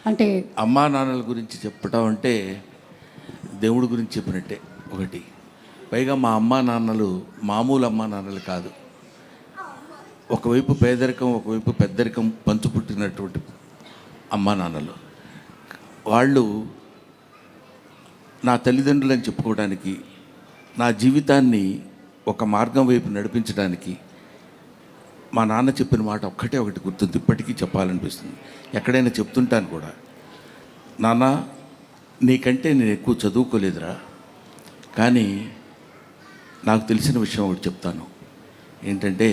అంటే అమ్మా నాన్నల గురించి చెప్పటం అంటే దేవుడి గురించి చెప్పినట్టే ఒకటి. పైగా మా అమ్మా నాన్నలు మామూలు అమ్మా నాన్నలు కాదు. ఒకవైపు పేదరికం, ఒకవైపు పెద్దరికం పంచుపుట్టినటువంటి అమ్మా నాన్నలు. వాళ్ళు నా తల్లిదండ్రులు అని చెప్పుకోవడానికి, నా జీవితాన్ని ఒక మార్గం వైపు నడిపించడానికి మా నాన్న చెప్పిన మాట ఒక్కటే ఒకటి గుర్తుంది, ఇప్పటికీ చెప్పాలనిపిస్తుంది. ఎక్కడైనా చెప్తుంటాను కూడా, నాన్న నీకంటే నేను ఎక్కువ చదువుకోలేదురా, కానీ నాకు తెలిసిన విషయం ఒకటి చెప్తాను. ఏంటంటే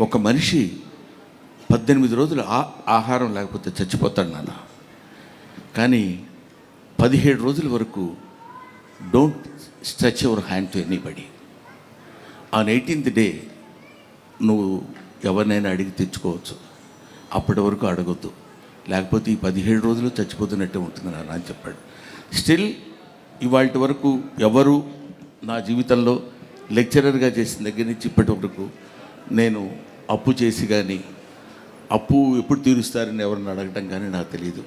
ఒక మనిషి 18 రోజులు ఆహారం లేకపోతే చచ్చిపోతాడు నాన్న, కానీ 17 రోజుల వరకు don't stretch your hand to anybody. On 18th day నువ్వు ఎవరినైనా అడిగి తెచ్చుకోవచ్చు, అప్పటి వరకు అడగొద్దు, లేకపోతే ఈ 17 రోజులు చచ్చిపోతున్నట్టే ఉంటుంది నాన్న అని చెప్పాడు. స్టిల్ ఇవాళ వరకు ఎవరు నా జీవితంలో లెక్చరర్గా చేసిన దగ్గర నుంచి ఇప్పటి వరకు నేను అప్పు చేసి కానీ, అప్పు ఎప్పుడు తీరుస్తారని ఎవరిని అడగటం కానీ నాకు తెలియదు.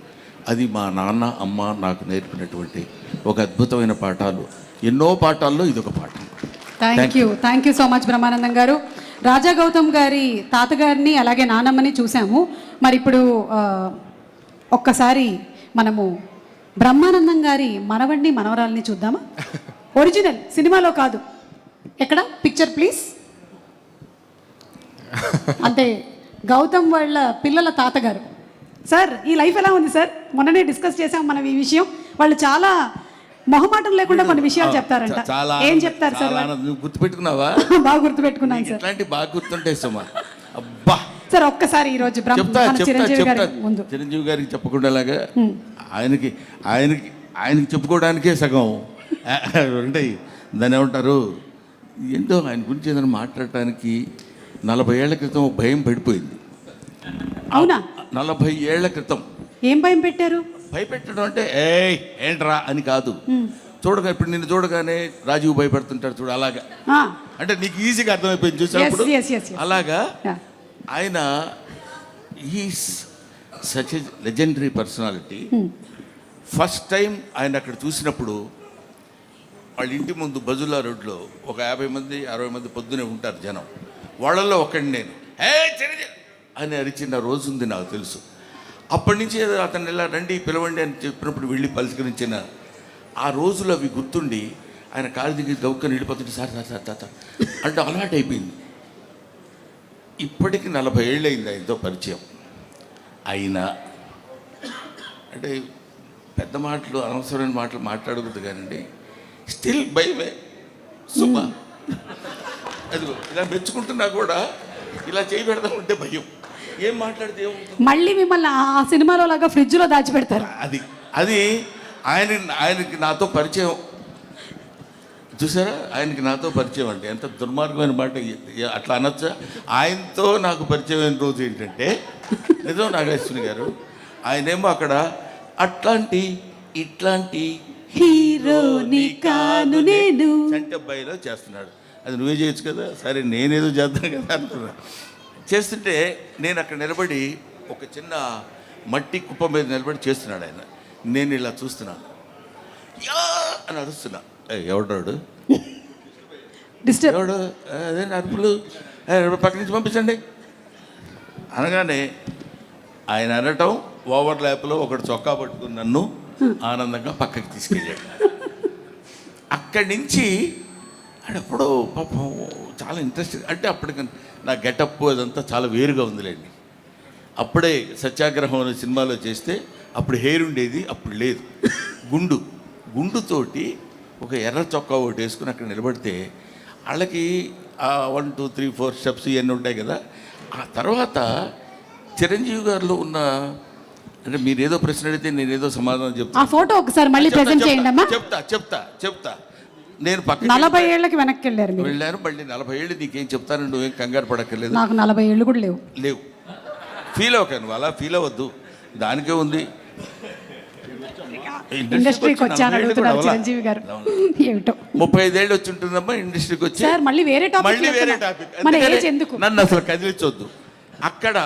అది మా నాన్న అమ్మ నాకు నేర్పినటువంటి ఒక అద్భుతమైన పాఠాలు. ఎన్నో పాఠాల్లో ఇదొక పాఠం. Thank you so much Brahmanandam గారు. రాజా గౌతమ్ గారి తాతగారిని అలాగే నానమ్మని చూసాము. మరి ఇప్పుడు ఒక్కసారి మనము బ్రహ్మానందం గారి మనవడిని మనవరాల్ని చూద్దామా? ఒరిజినల్ సినిమాలో కాదు, ఎక్కడ పిక్చర్ ప్లీజ్. అంటే గౌతమ్ వాళ్ళ పిల్లల తాతగారు. సార్ ఈ లైఫ్ ఎలా ఉంది సార్? మొన్ననే డిస్కస్ చేసాం మనం ఈ విషయం. వాళ్ళు చాలా మొహమాటం లేకుండా కొన్ని విషయాలు చెప్తారంట. ఏం చెప్తారు సార్? గుర్తుపెట్టుకున్నావా? బాగా గుర్తుపెట్టుకున్నాను సార్. ఇట్లాంటి బాగా గుర్తుంటాయి సుమా. అబ్బా సార్ ఒక్కసారి ఈ రోజు చిరంజీవి గారికి చెప్పకుండాలాగా ఆయనకి చెప్పుకోవడానికే సగం ఉంటాయి. దాన్ని ఏమంటారు, ఏంటో ఆయన గురించి ఏదైనా మాట్లాడటానికి 40 ఏళ్ల క్రితం భయం పడిపోయింది. అవునా? 40 ఏళ్ల క్రితం ఏం భయం పెట్టారు? భయపెట్టడం అంటే ఏంట్రా అని కాదు. చూడగా ఇప్పుడు నిన్ను చూడగానే రాజీవ్ భయపడుతుంటాడు చూడు, అలాగా. అంటే నీకు ఈజీగా అర్థమైపోయింది చూసినప్పుడు. అలాగా ఆయన is such a legendary personality. First time ఆయన అక్కడ చూసినప్పుడు వాళ్ళ ఇంటి ముందు బజుల్లా రోడ్లో ఒక 50 మంది 60 మంది పొద్దునే ఉంటారు జనం. వాళ్ళల్లో ఒకటి నేను అని అరిచిన రోజు ఉంది నాకు తెలుసు. అప్పటి నుంచి అతను ఇలా రండి పిలవండి అని చెప్పినప్పుడు వెళ్ళి పలకరించిన ఆ రోజులు అవి గుర్తుండి ఆయన కాలు దిగి గౌక్కని వెళ్ళిపోతుంటే సార్ సార్ సార్ తాత అంటే అలవాటు అయిపోయింది. ఇప్పటికి 40 ఏళ్ళు అయింది ఆయనతో పరిచయం. అయినా అంటే పెద్ద మాటలు అనవసరమైన మాటలు మాట్లాడకూడదు కానండి, స్టిల్ భయమే సుమా. అదిగో ఇలా మెచ్చుకుంటున్నా కూడా ఇలా చేయి పెడతా ఉంటే భయం. ఏం మాట్లాడితే మళ్ళీ మిమ్మల్ని ఆ సినిమాలో లాగా ఫ్రిడ్జ్లో దాచిపెడతారు. అది ఆయనకి నాతో పరిచయం చూసారా? ఆయనకి నాతో పరిచయం అంటే ఎంత దుర్మార్గమైన మాట, అట్లా అనొచ్చా? ఆయనతో నాకు పరిచయమైన రోజు ఏంటంటే, నిజం నాగేశ్వరి గారు, ఆయనేమో అక్కడ అట్లాంటి ఇట్లాంటి హీరోని కాను నేను చంటబ్బాయిలో చేస్తున్నాడు. అది నువ్వే చేయొచ్చు కదా, సరే నేనేదో చేద్దాను కదా అనుకున్నా. చేస్తుంటే నేను అక్కడ నిలబడి ఒక చిన్న మట్టి కుప్ప మీద నిలబడి చేస్తున్నాడు ఆయన. నేను ఇలా చూస్తున్నాను, అని అరుస్తున్నా, ఎవడాడు ఎవడు అదే అరుపులు, పక్క నుంచి పంపించండి అనగానే ఆయన అనటం ఓవర్ ల్యాప్లో ఒకటి చొక్కా పట్టుకుని నన్ను ఆనందంగా పక్కకి తీసుకెళ్ళాడు. అక్కడి నుంచి ఆడెప్పుడో పాపం చాలా ఇంట్రెస్ట్. అంటే అప్పటికి నా గెటప్ అదంతా చాలా వేరుగా ఉందిలేండి. అప్పుడే సత్యాగ్రహం అనే సినిమాలో చేస్తే అప్పుడు హెయిర్ ఉండేది, అప్పుడు లేదు. గుండుతోటి ఒక ఎర్ర చొక్కా ఒకటి వేసుకుని అక్కడ నిలబడితే వాళ్ళకి 1 2 3 4 స్టెప్స్ ఇవన్నీ ఉంటాయి కదా. ఆ తర్వాత చిరంజీవి గారిలో ఉన్న, అంటే మీరు ఏదో ప్రశ్న అడిగితే నేనేదో సమాధానం చెప్తాను. ఆ ఫోటో ఒకసారి మళ్ళీ ప్రెజెంట్ చేయండి అమ్మా. చెప్తా నేను పక్కన 40 ఏళ్ళకి వెనక్కి వెళ్ళాను. మళ్ళీ 40 ఏళ్ళు నీకేం చెప్తాను, నువ్వేం కంగారు పడక్కర్లేదు. నాకు 40 ఏళ్ళు కూడా లేవు. ఫీల్ అవ్వకండి, అలా ఫీల్ అవ్వద్దు, దానికే ఉంది. ఇండస్ట్రీకి వచ్చాను అడుగుతున్నారు చిరంజీవి గారు. ఏమిటో 35 ఏళ్ళు వచ్చి ఉంటుందమ్మా ఇండస్ట్రీకి వచ్చి. సార్ మళ్ళీ వేరే టాపిక్. నన్ను అసలు కదిలించొద్దు. అక్కడ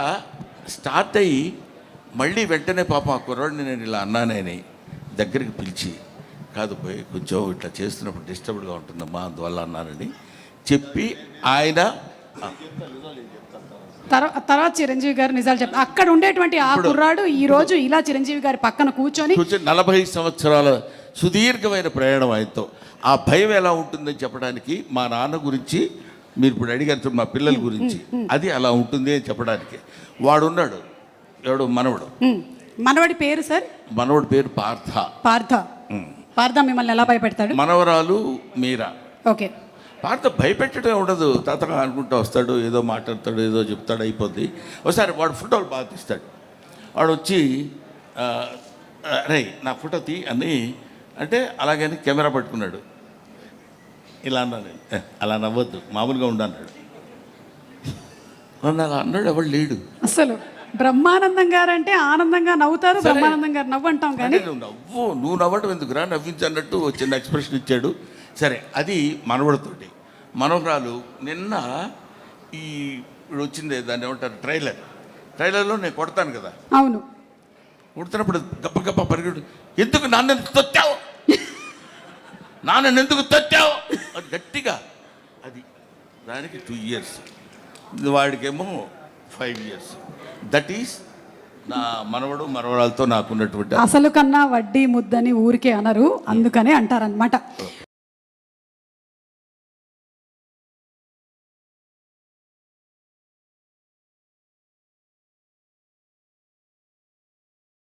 స్టార్ట్ అయ్యి మళ్ళీ వెంటనే పాపం ఆ కుర్రాడిని నేను ఇలా అన్నానని దగ్గరికి పిలిచి, కాదు పోయి కొంచెం ఇట్లా చేస్తున్నప్పుడు డిస్టర్బ్డ్గా ఉంటుందమ్మా అందువల్ల అన్నానని చెప్పి ఆయన తర్వాత చిరంజీవి గారు నిజాలు చెప్తారు. అక్కడ ఉండేటువంటి ఆ కుర్రాడు ఈ రోజు ఇలా చిరంజీవి గారి పక్కన కూర్చొని 40 సంవత్సరాల సుదీర్ఘమైన ప్రయాణం ఆయనతో. ఆ భయం ఎలా ఉంటుందని చెప్పడానికి మా నాన్న గురించి మీరు ఇప్పుడు అడిగారు, మా పిల్లల గురించి అది అలా ఉంటుంది అని చెప్పడానికి వాడున్నాడు. ఎవడు? మనవడు. మనవడి పేరు సార్? మనవడి పేరు పార్థ. పార్థ మిమ్మల్ని ఎలా భయపెడతాడు? మనవరాలు మీరా. ఓకే. పార్థ భయపెట్టడం ఉండదు, తాతగా అనుకుంటూ వస్తాడు, ఏదో మాట్లాడతాడు, ఏదో చెప్తాడు, అయిపోద్ది. ఒకసారి వాడు ఫోటోలు బాగా తీస్తాడు. వాడు వచ్చి రే నా ఫోటో తీ అని అంటే అలాగని కెమెరా పట్టుకున్నాడు. ఇలా అన్నాడు, అలా నవ్వద్దు మామూలుగా ఉండన్నాడు. నన్ను అలా అన్నాడు, ఎవడు లేడు. అసలు బ్రహ్మానందం గారు అంటే ఆనందంగా నవ్వుతారు, బ్రహ్మానందం గారు నవ్వు అంటాం కానీ నువ్వు నవ్వడం ఎందుకురా, నవ్వించన్నట్టు చిన్న ఎక్స్ప్రెషన్ ఇచ్చాడు. సరే, అది మనవడితోటి. మనవరాలు నిన్న ఈ ఇప్పుడు వచ్చింది దాన్ని ఏమంటారు, ట్రైలర్లో నేను కొడతాను కదా. అవును. కొడుతున్నప్పుడు గప్ప గప్ప పరిగెడు, ఎందుకు నాన్న తొత్తావు, నాన్న ఎందుకు తొత్తావు అది గట్టిగా. అది దానికి 2 years, వాడికేమో 5 years. దట్ ఈస్ నా మనవడు మనవరాలతో నాకున్నటువంటి. అసలు కన్నా వడ్డీ ముద్దని ఊరికే అనరు, అందుకనే అంటారనమాట.